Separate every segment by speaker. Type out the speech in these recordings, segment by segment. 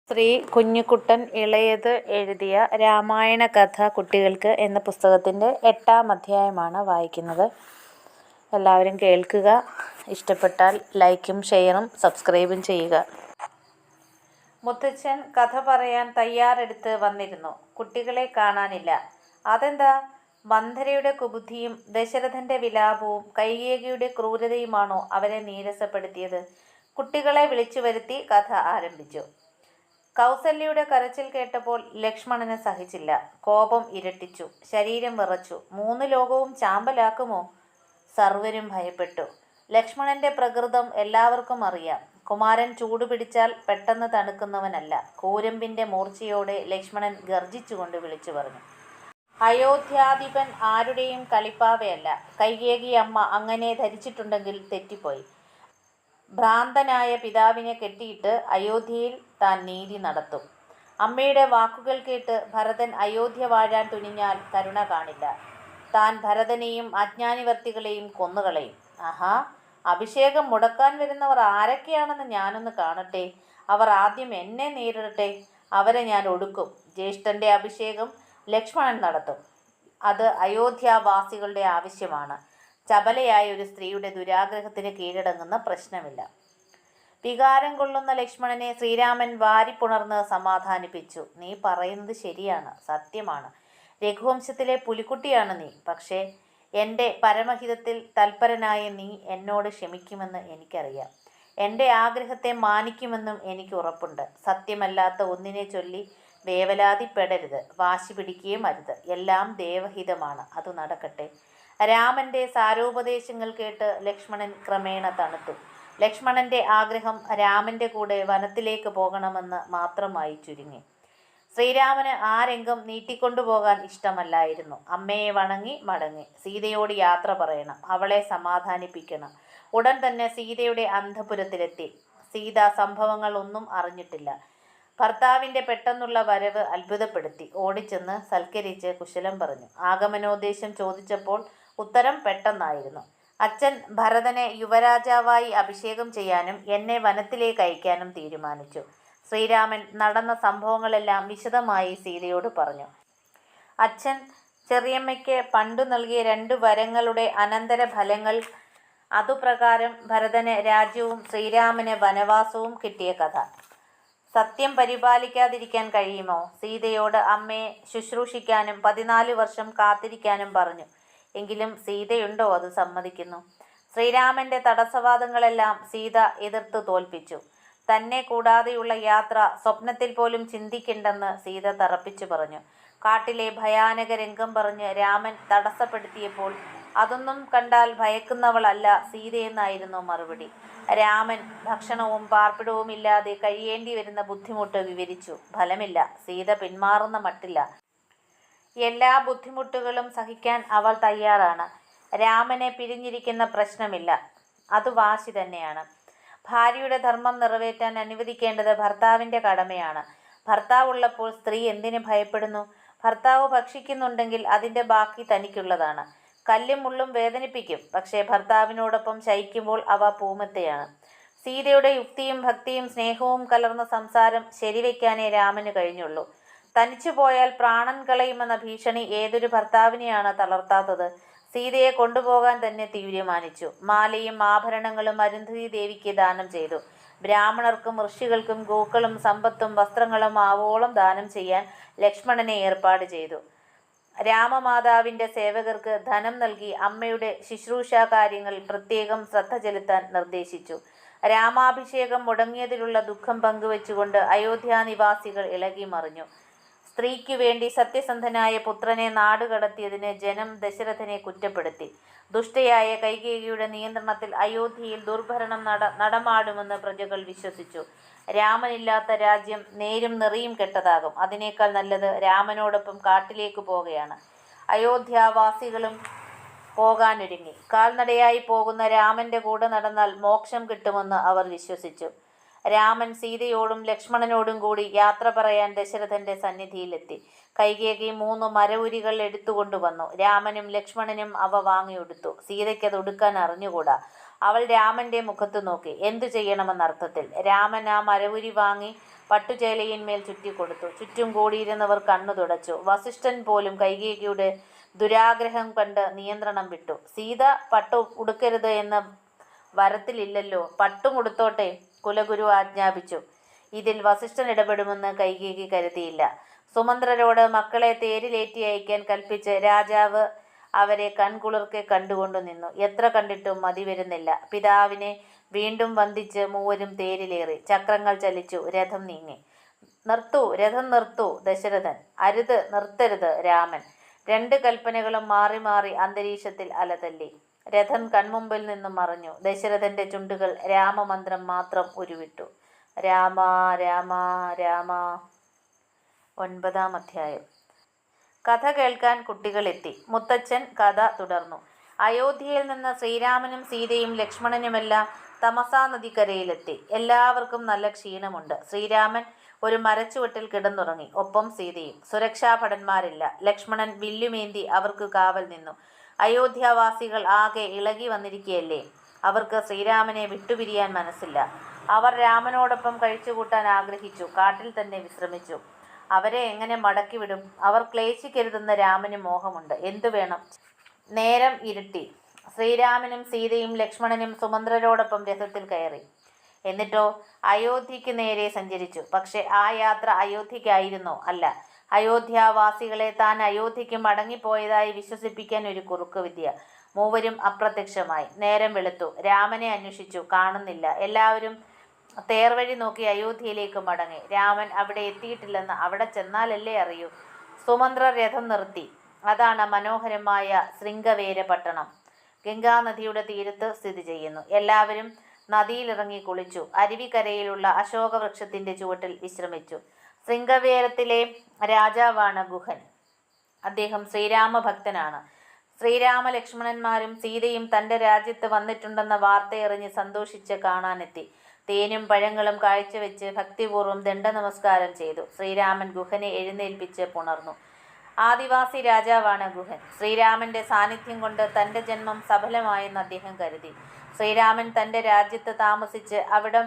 Speaker 1: ശ്രീ കുഞ്ഞിക്കുട്ടൻ ഇളയത് എഴുതിയ രാമായണ കഥ കുട്ടികൾക്ക് എന്ന പുസ്തകത്തിൻ്റെ 8-ാം അധ്യായമാണ് വായിക്കുന്നത്. എല്ലാവരും കേൾക്കുക. ഇഷ്ടപ്പെട്ടാൽ ലൈക്കും ഷെയറും സബ്സ്ക്രൈബും ചെയ്യുക. മുത്തച്ഛൻ കഥ പറയാൻ തയ്യാറെടുത്ത് വന്നിരുന്നു. കുട്ടികളെ കാണാനില്ല. അതെന്താ? മന്ധരയുടെ കുബുദ്ധിയും ദശരഥൻ്റെ വിലാപവും കൈകേയിയുടെ ക്രൂരതയുമാണോ അവരെ നീരസപ്പെടുത്തിയത്? കുട്ടികളെ വിളിച്ചു വരുത്തി കഥ ആരംഭിച്ചു. കൗസല്യയുടെ കരച്ചിൽ കേട്ടപ്പോൾ ലക്ഷ്മണന് സഹിച്ചില്ല. കോപം ഇരട്ടിച്ചു. ശരീരം വിറച്ചു. 3 ലോകവും ചാമ്പലാക്കുമോ? സർവരും ഭയപ്പെട്ടു. ലക്ഷ്മണന്റെ പ്രകൃതം എല്ലാവർക്കും അറിയാം. കുമാരൻ ചൂടുപിടിച്ചാൽ പെട്ടെന്ന് തണുക്കുന്നവനല്ല. കൂരമ്പിന്റെ മൂർച്ചയോടെ ലക്ഷ്മണൻ ഗർജിച്ചുകൊണ്ട് വിളിച്ചു പറഞ്ഞു: അയോധ്യാധിപൻ ആരുടെയും കളിപ്പാവയല്ല. കൈകേയി അമ്മ അങ്ങനെ ധരിച്ചിട്ടുണ്ടെങ്കിൽ തെറ്റിപ്പോയി. ഭ്രാന്തനായ പിതാവിനെ കെട്ടിയിട്ട് അയോധ്യയിൽ താൻ നീതി നടത്തും. അമ്മയുടെ വാക്കുകൾ കേട്ട് ഭരതൻ അയോധ്യ വാഴാൻ തുനിഞ്ഞാൽ കരുണ കാണില്ല. താൻ ഭരതനെയും അജ്ഞാനിവർത്തികളെയും കൊന്നുകളയും. ആഹാ, അഭിഷേകം മുടക്കാൻ വരുന്നവർ ആരൊക്കെയാണെന്ന് ഞാനൊന്ന് കാണട്ടെ. അവർ ആദ്യം എന്നെ നേരിടട്ടെ. അവരെ ഞാൻ ഒടുക്കും. ജ്യേഷ്ഠന്റെ അഭിഷേകം ലക്ഷ്മണൻ നടത്തും. അത് അയോധ്യാവാസികളുടെ ആവശ്യമാണ്. ചപലയായ ഒരു സ്ത്രീയുടെ ദുരാഗ്രഹത്തിന് കീഴടങ്ങുന്ന പ്രശ്നമില്ല. വികാരം കൊള്ളുന്ന ലക്ഷ്മണനെ ശ്രീരാമൻ വാരിപ്പുണർന്ന് സമാധാനിപ്പിച്ചു. നീ പറയുന്നത് ശരിയാണ്, സത്യമാണ്. രഘുവംശത്തിലെ പുലിക്കുട്ടിയാണ് നീ. പക്ഷേ എൻ്റെ പരമഹിതത്തിൽ തൽപരനായ നീ എന്നോട് ക്ഷമിക്കുമെന്ന് എനിക്കറിയാം. എൻ്റെ ആഗ്രഹത്തെ മാനിക്കുമെന്നും എനിക്ക് ഉറപ്പുണ്ട്. സത്യമല്ലാത്ത ഒന്നിനെ ചൊല്ലി വേവലാതിപ്പെടരുത്. വാശി പിടിക്കുകയും അരുത്. എല്ലാം ദേവഹിതമാണ്. അത് നടക്കട്ടെ. രാമന്റെ സാരോപദേശങ്ങൾ കേട്ട് ലക്ഷ്മണൻ ക്രമേണ തണുത്തു. ലക്ഷ്മണന്റെ ആഗ്രഹം രാമന്റെ കൂടെ വനത്തിലേക്ക് പോകണമെന്ന് മാത്രമായി ചുരുങ്ങി. ശ്രീരാമന് ആ രംഗം നീട്ടിക്കൊണ്ടുപോകാൻ ഇഷ്ടമല്ലായിരുന്നു. അമ്മയെ വണങ്ങി മടങ്ങി. സീതയോട് യാത്ര പറയണം. അവളെ സമാധാനിപ്പിക്കണം. ഉടൻ തന്നെ സീതയുടെ അന്തഃപുരത്തിലെത്തി. സീത സംഭവങ്ങൾ ഒന്നും അറിഞ്ഞിട്ടില്ല. ഭർത്താവിൻ്റെ പെട്ടെന്നുള്ള വരവ് അത്ഭുതപ്പെടുത്തി. ഓടിച്ചെന്ന് സൽക്കരിച്ച് കുശലം പറഞ്ഞു. ആഗമനോദ്ദേശം ചോദിച്ചപ്പോൾ ഉത്തരം പെട്ടെന്നായിരുന്നു. അച്ഛൻ ഭരതനെ യുവരാജാവായി അഭിഷേകം ചെയ്യാനും എന്നെ വനത്തിലേക്ക് അയക്കാനും തീരുമാനിച്ചു. ശ്രീരാമൻ നടന്ന സംഭവങ്ങളെല്ലാം വിശദമായി സീതയോട് പറഞ്ഞു. അച്ഛൻ ചെറിയമ്മയ്ക്ക് പണ്ടു നൽകിയ 2 വരങ്ങളുടെ അനന്തര ഫലങ്ങൾ, അതുപ്രകാരം ഭരതന് രാജ്യവും ശ്രീരാമന് വനവാസവും കിട്ടിയ കഥ. സത്യം പരിപാലിക്കാതിരിക്കാൻ കഴിയുമോ? സീതയോട് അമ്മയെ ശുശ്രൂഷിക്കാനും 14 വർഷം കാത്തിരിക്കാനും പറഞ്ഞു. എങ്കിലും സീതയുണ്ടോ അത് സമ്മതിക്കുന്നു? ശ്രീരാമന്റെ തടസ്സവാദങ്ങളെല്ലാം സീത എതിർത്ത് തോൽപ്പിച്ചു. തന്നെ കൂടാതെയുള്ള യാത്ര സ്വപ്നത്തിൽ പോലും ചിന്തിക്കേണ്ടെന്ന് സീത തറപ്പിച്ചു പറഞ്ഞു. കാട്ടിലെ ഭയാനക രംഗം പറഞ്ഞ് രാമൻ തടസ്സപ്പെടുത്തിയപ്പോൾ അതൊന്നും കണ്ടാൽ ഭയക്കുന്നവളല്ല സീതയെന്നായിരുന്നു മറുപടി. രാമൻ ഭക്ഷണവും പാർപ്പിടവും ഇല്ലാതെ കഴിയേണ്ടി വരുന്ന ബുദ്ധിമുട്ട് വിവരിച്ചു. ഫലമില്ല. സീത പിന്മാറുന്ന മട്ടില്ല. എല്ലാ ബുദ്ധിമുട്ടുകളും സഹിക്കാൻ അവൾ തയ്യാറാണ്. രാമനെ പിരിഞ്ഞിരിക്കുന്ന പ്രശ്നമില്ല. അത് വാശി തന്നെയാണ്. ഭാര്യയുടെ ധർമ്മം നിറവേറ്റാൻ അനുവദിക്കേണ്ടത് ഭർത്താവിൻ്റെ കടമയാണ്. ഭർത്താവുള്ളപ്പോൾ സ്ത്രീ എന്തിന് ഭയപ്പെടുന്നു? ഭർത്താവ് ഭക്ഷിക്കുന്നുണ്ടെങ്കിൽ അതിൻ്റെ ബാക്കി തനിക്കുള്ളതാണ്. കല്ലും മുള്ളും വേദനിപ്പിക്കും. പക്ഷേ ഭർത്താവിനോടൊപ്പം ശയിക്കുമ്പോൾ അവ പൂമെത്തയാണ്. സീതയുടെ യുക്തിയും ഭക്തിയും സ്നേഹവും കലർന്ന സംസാരം ശരിവെക്കാനേ രാമന് കഴിഞ്ഞുള്ളൂ. തനിച്ചു പോയാൽ പ്രാണൻ കളയുമെന്ന ഭീഷണി ഏതൊരു ഭർത്താവിനെയാണ് തളർത്താത്തത്? സീതയെ കൊണ്ടുപോകാൻ തന്നെ തീരുമാനിച്ചു. മാലയും ആഭരണങ്ങളും അരുന്ധതി ദേവിക്ക് ദാനം ചെയ്തു. ബ്രാഹ്മണർക്കും ഋഷികൾക്കും ഗോക്കളും സമ്പത്തും വസ്ത്രങ്ങളും ആവോളം ദാനം ചെയ്യാൻ ലക്ഷ്മണനെ ഏർപ്പാട് ചെയ്തു. രാമമാതാവിൻ്റെ സേവകർക്ക് ധനം നൽകി അമ്മയുടെ ശുശ്രൂഷാ കാര്യങ്ങളിൽ പ്രത്യേകം ശ്രദ്ധ ചെലുത്താൻ നിർദ്ദേശിച്ചു. രാമാഭിഷേകം മുടങ്ങിയതിലുള്ള ദുഃഖം പങ്കുവെച്ചുകൊണ്ട് അയോധ്യാനിവാസികൾ ഇളകി മറിഞ്ഞു. സ്ത്രീക്കു വേണ്ടി സത്യസന്ധനായ പുത്രനെ നാടുകടത്തിയതിന് ജനം ദശരഥനെ കുറ്റപ്പെടുത്തി. ദുഷ്ടയായ കൈകേയിയുടെ നിയന്ത്രണത്തിൽ അയോധ്യയിൽ ദുർഭരണം നടമാടുമെന്ന് പ്രജകൾ വിശ്വസിച്ചു. രാമനില്ലാത്ത രാജ്യം നേരും നെറിയും കെട്ടതാകും. അതിനേക്കാൾ നല്ലത് രാമനോടൊപ്പം കാട്ടിലേക്ക് പോകുകയാണ്. അയോധ്യാവാസികളും പോകാനൊരുങ്ങി. കാൽനടയായി പോകുന്ന രാമന്റെ കൂടെ നടന്നാൽ മോക്ഷം കിട്ടുമെന്ന് അവർ വിശ്വസിച്ചു. രാമൻ സീതയോടും ലക്ഷ്മണനോടും കൂടി യാത്ര പറയാൻ ദശരഥന്റെ സന്നിധിയിലെത്തി. കൈകേയി 3 മരവുരികൾ എടുത്തുകൊണ്ടുവന്നു. രാമനും ലക്ഷ്മണനും അവ വാങ്ങിയെടുത്തു. സീതയ്ക്കത് ഒടുക്കാൻ അറിഞ്ഞുകൂടാ. അവൾ രാമന്റെ മുഖത്ത് നോക്കി. എന്തു ചെയ്യണമെന്നർത്ഥത്തിൽ. രാമൻ ആ മരവുരി വാങ്ങി പട്ടുചേലയിന്മേൽ ചുറ്റിക്കൊടുത്തു. ചുറ്റും കൂടിയിരുന്നവർ കണ്ണു തുടച്ചു. വസിഷ്ഠൻ പോലും കൈകേയിയുടെ ദുരാഗ്രഹം കണ്ട് നിയന്ത്രണം വിട്ടു. സീത പട്ടു ഉടുക്കരുത് എന്ന വരത്തിലില്ലല്ലോ, പട്ടും ഉടുത്തോട്ടെ, കുലഗുരു ആജ്ഞാപിച്ചു. ഇതിൽ വസിഷ്ഠൻ ഇടപെടുമെന്ന് കൈകേയി കരുതിയില്ല. സുമന്ത്രരോട് മക്കളെ തേരിലേറ്റി അയക്കാൻ കൽപ്പിച്ച് രാജാവ് അവരെ കൺകുളിർക്കെ കണ്ടുകൊണ്ടു നിന്നു. എത്ര കണ്ടിട്ടും മതി വരുന്നില്ല. പിതാവിനെ വീണ്ടും വന്ദിച്ച് മൂവരും തേരിലേറി. ചക്രങ്ങൾ ചലിച്ചു. രഥം നീങ്ങി. നിർത്തൂ, രഥം നിർത്തൂ, ദശരഥൻ. അരുത്, നിർത്തരുത്, രാമൻ. രണ്ട് കൽപ്പനകളും മാറി മാറി അന്തരീക്ഷത്തിൽ അലതല്ലി. രഥൻ കൺമുമ്പിൽ നിന്നും മറഞ്ഞു. ദശരഥന്റെ ചുണ്ടുകൾ രാമമന്ത്രം മാത്രം ഉരുവിട്ടു. രാമ രാമ രാമ. 9-ാം അധ്യായം. കഥ കേൾക്കാൻ കുട്ടികളെത്തി. മുത്തച്ഛൻ കഥ തുടർന്നു. അയോധ്യയിൽ നിന്ന് ശ്രീരാമനും സീതയും ലക്ഷ്മണനുമെല്ലാം തമസാ നദിക്കരയിലെത്തി. എല്ലാവർക്കും നല്ല ക്ഷീണമുണ്ട്. ശ്രീരാമൻ ഒരു മരച്ചുവട്ടിൽ കിടന്നുറങ്ങി. ഒപ്പം സീതയും. സുരക്ഷാഭടന്മാരില്ല. ലക്ഷ്മണൻ വില്ലുമേന്തി അവർക്ക് കാവൽ നിന്നു. അയോധ്യാവാസികൾ ആകെ ഇളകി വന്നിരിക്കുകയല്ലേ. അവർക്ക് ശ്രീരാമനെ വിട്ടുപിരിയാൻ മനസ്സില്ല. അവർ രാമനോടൊപ്പം കഴിച്ചുകൂട്ടാൻ ആഗ്രഹിച്ചു. കാട്ടിൽ തന്നെ വിശ്രമിച്ചു. അവരെ എങ്ങനെ മടക്കിവിടും? അവർ ക്ലേശിക്കരുതെന്ന് രാമന് മോഹമുണ്ട്. എന്തു വേണം? നേരം ഇരുട്ടി. ശ്രീരാമനും സീതയും ലക്ഷ്മണനും സുമന്ത്രരോടൊപ്പം രഥത്തിൽ കയറി. എന്നിട്ടോ അയോധ്യയ്ക്ക് നേരെ സഞ്ചരിച്ചു. പക്ഷെ ആ യാത്ര അയോധ്യയ്ക്കായിരുന്നോ? അല്ല. അയോധ്യാവാസികളെ താൻ അയോധ്യയ്ക്ക് മടങ്ങിപ്പോയതായി വിശ്വസിപ്പിക്കാൻ ഒരു കുറുക്കുവിദ്യ. മൂവരും അപ്രത്യക്ഷമായി. നേരം വെളുത്തു. രാമനെ അന്വേഷിച്ചു. കാണുന്നില്ല. എല്ലാവരും തേർവഴി നോക്കി അയോധ്യയിലേക്ക് മടങ്ങി. രാമൻ അവിടെ എത്തിയിട്ടില്ലെന്ന് അവിടെ ചെന്നാലല്ലേ അറിയൂ. സുമന്ത്രർ രഥം നിർത്തി. അതാണ് മനോഹരമായ ശൃംഗവേര പട്ടണം. ഗംഗാനദിയുടെ തീരത്ത് സ്ഥിതി ചെയ്യുന്നു. എല്ലാവരും നദിയിലിറങ്ങി കുളിച്ചു. അരുവിക്കരയിലുള്ള അശോകവൃക്ഷത്തിന്റെ ചുവട്ടിൽ വിശ്രമിച്ചു. ശൃംഗവേരത്തിലെ രാജാവാണ് ഗുഹൻ. അദ്ദേഹം ശ്രീരാമഭക്തനാണ്. ശ്രീരാമ ലക്ഷ്മണന്മാരും സീതയും തൻ്റെ രാജ്യത്ത് വന്നിട്ടുണ്ടെന്ന വാർത്തയറിഞ്ഞ് സന്തോഷിച്ച് കാണാനെത്തി. തേനും പഴങ്ങളും കാഴ്ചവെച്ച് ഭക്തിപൂർവ്വം ദണ്ഡനമസ്കാരം ചെയ്തു. ശ്രീരാമൻ ഗുഹനെ എഴുന്നേൽപ്പിച്ച് പുണർന്നു. ആദിവാസി രാജാവാണ് ഗുഹൻ. ശ്രീരാമന്റെ സാന്നിധ്യം കൊണ്ട് തൻ്റെ ജന്മം സഫലമായെന്ന് അദ്ദേഹം കരുതി. ശ്രീരാമൻ തൻ്റെ രാജ്യത്ത് താമസിച്ച് അവിടം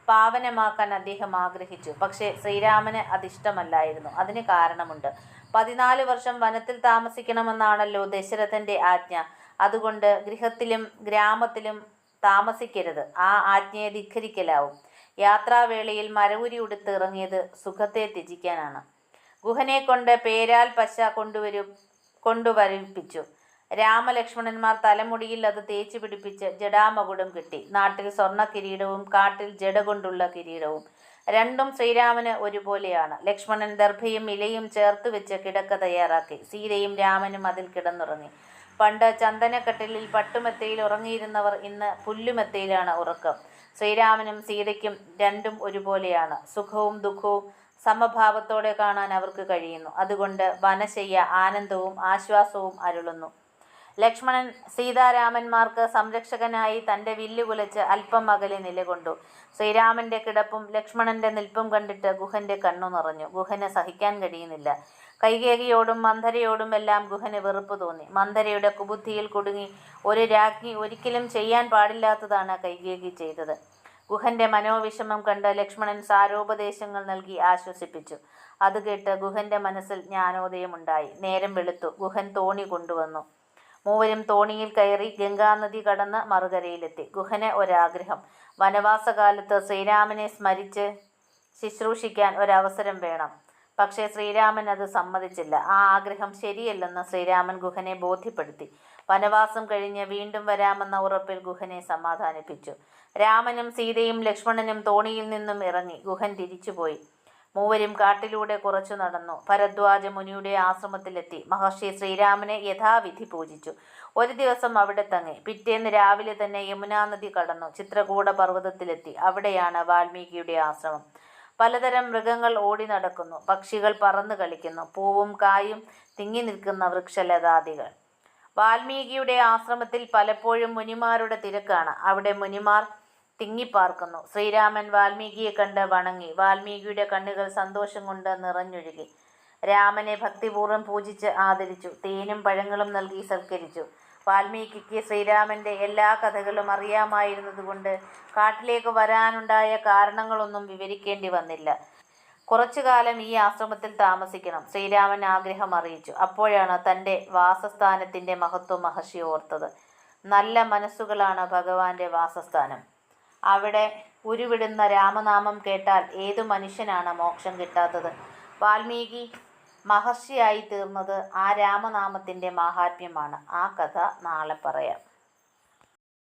Speaker 1: പാവനമാക്കാൻ അദ്ദേഹം ആഗ്രഹിച്ചു. പക്ഷേ ശ്രീരാമന് അതിഷ്ടമല്ലായിരുന്നു. അതിന് കാരണമുണ്ട്. 14 വർഷം വനത്തിൽ താമസിക്കണമെന്നാണല്ലോ ദശരഥന്റെ ആജ്ഞ. അതുകൊണ്ട് ഗൃഹത്തിലും ഗ്രാമത്തിലും താമസിക്കരുത്. ആ ആജ്ഞയെ ധിക്കരിക്കലാവും. യാത്രാവേളയിൽ മരവുരി ഉടുത്ത് ഇറങ്ങിയത് സുഖത്തെ ത്യജിക്കാനാണ്. ഗുഹനെ കൊണ്ട് പേരാൽ പശ കൊണ്ടുവരിപ്പിച്ചു. രാമലക്ഷ്മണന്മാർ തലമുടിയിൽ അത് തേച്ചു പിടിപ്പിച്ച് ജടാമകുടം കിട്ടി. നാട്ടിൽ സ്വർണ്ണ കിരീടവും കാട്ടിൽ ജട കൊണ്ടുള്ള കിരീടവും. രണ്ടും ശ്രീരാമന് ഒരുപോലെയാണ്. ലക്ഷ്മണൻ ദർഭയും ഇലയും ചേർത്ത് വെച്ച് കിടക്ക തയ്യാറാക്കി. സീതയും രാമനും അതിൽ കിടന്നുറങ്ങി. പണ്ട് ചന്ദനക്കട്ടിലിൽ പട്ടുമെത്തയിൽ ഉറങ്ങിയിരുന്നവർ ഇന്ന് പുല്ലുമെത്തയിലാണ് ഉറക്കം. ശ്രീരാമനും സീതയ്ക്കും രണ്ടും ഒരുപോലെയാണ്. സുഖവും ദുഃഖവും സമഭാവത്തോടെ കാണാൻ അവർക്ക് കഴിയുന്നു. അതുകൊണ്ട് വനശയ്യ ആനന്ദവും ആശ്വാസവും അരുളുന്നു. ലക്ഷ്മണൻ സീതാരാമന്മാർക്ക് സംരക്ഷകനായി തൻ്റെ വില്ല് കുലച്ച് അല്പം അകലെ നിലകൊണ്ടു. ശ്രീരാമന്റെ കിടപ്പും ലക്ഷ്മണന്റെ നിൽപ്പും കണ്ടിട്ട് ഗുഹന്റെ കണ്ണു നിറഞ്ഞു. ഗുഹന് സഹിക്കാൻ കഴിയുന്നില്ല. കൈകേയിയോടും മന്ധരയോടുമെല്ലാം ഗുഹന് വെറുപ്പ് തോന്നി. മന്ധരയുടെ കുബുദ്ധിയിൽ കുടുങ്ങി ഒരു രാജ്ഞി ഒരിക്കലും ചെയ്യാൻ പാടില്ലാത്തതാണ് കൈകേയി ചെയ്തത്. ഗുഹന്റെ മനോവിഷമം കണ്ട് ലക്ഷ്മണൻ സാരോപദേശങ്ങൾ നൽകി ആശ്വസിപ്പിച്ചു. അത് കേട്ട് ഗുഹന്റെ മനസ്സിൽ ജ്ഞാനോദയമുണ്ടായി. നേരം വെളുത്തു. ഗുഹൻ തോണി കൊണ്ടുവന്നു. മൂവരും തോണിയിൽ കയറി ഗംഗാനദി കടന്ന് മറുകരയിലെത്തി. ഗുഹന് ഒരാഗ്രഹം. വനവാസകാലത്ത് ശ്രീരാമനെ സ്മരിച്ച് ശുശ്രൂഷിക്കാൻ ഒരവസരം വേണം. പക്ഷേ ശ്രീരാമൻ അത് സമ്മതിച്ചില്ല. ആ ആഗ്രഹം ശരിയല്ലെന്ന് ശ്രീരാമൻ ഗുഹനെ ബോധ്യപ്പെടുത്തി. വനവാസം കഴിഞ്ഞ് വീണ്ടും വരാമെന്ന ഉറപ്പിൽ ഗുഹനെ സമാധാനിപ്പിച്ചു. രാമനും സീതയും ലക്ഷ്മണനും തോണിയിൽ നിന്നും ഇറങ്ങി. ഗുഹൻ തിരിച്ചുപോയി. മൂവരും കാട്ടിലൂടെ കുറച്ചു നടന്നു. ഭരദ്വാജ മുനിയുടെ ആശ്രമത്തിലെത്തി. മഹർഷി ശ്രീരാമനെ യഥാവിധി പൂജിച്ചു. ഒരു ദിവസം അവിടെ തങ്ങി. പിറ്റേന്ന് രാവിലെ തന്നെ യമുനാ നദി കടന്നു ചിത്രകൂട പർവ്വതത്തിലെത്തി. അവിടെയാണ് വാൽമീകിയുടെ ആശ്രമം. പലതരം മൃഗങ്ങൾ ഓടി നടക്കുന്നു. പക്ഷികൾ പറന്നു കളിക്കുന്നു. പൂവും കായും തിങ്ങി നിൽക്കുന്ന വൃക്ഷലതാദികൾ. വാൽമീകിയുടെ ആശ്രമത്തിൽ പലപ്പോഴും മുനിമാരുടെ തിരക്കാണ്. അവിടെ മുനിമാർ തിങ്ങിപ്പാർക്കുന്നു. ശ്രീരാമൻ വാൽമീകിയെ കണ്ട് വണങ്ങി. വാൽമീകിയുടെ കണ്ണുകൾ സന്തോഷം കൊണ്ട് നിറഞ്ഞൊഴുകി. രാമനെ ഭക്തിപൂർവ്വം പൂജിച്ച് ആദരിച്ചു. തേനും പഴങ്ങളും നൽകി സൽക്കരിച്ചു. വാൽമീകിക്ക് ശ്രീരാമന്റെ എല്ലാ കഥകളും അറിയാമായിരുന്നതുകൊണ്ട് കാട്ടിലേക്ക് വരാനുണ്ടായ കാരണങ്ങളൊന്നും വിവരിക്കേണ്ടി വന്നില്ല. കുറച്ചു കാലം ഈ ആശ്രമത്തിൽ താമസിക്കണം. ശ്രീരാമൻ ആഗ്രഹം അറിയിച്ചു. അപ്പോഴാണ് തൻ്റെ വാസസ്ഥാനത്തിൻ്റെ മഹത്വം മഹർഷി ഓർത്തത്. നല്ല മനസ്സുകളാണ് ഭഗവാന്റെ വാസസ്ഥാനം. അവിടെ ഉരുവിടുന്ന രാമനാമം കേട്ടാൽ ഏതു മനുഷ്യനാണ് മോക്ഷം കിട്ടാത്തത്? വാൽമീകി മഹർഷിയായി തീർന്നത് ആ രാമനാമത്തിൻ്റെ മാഹാത്മ്യമാണ്. ആ കഥ നാളെ പറയാം.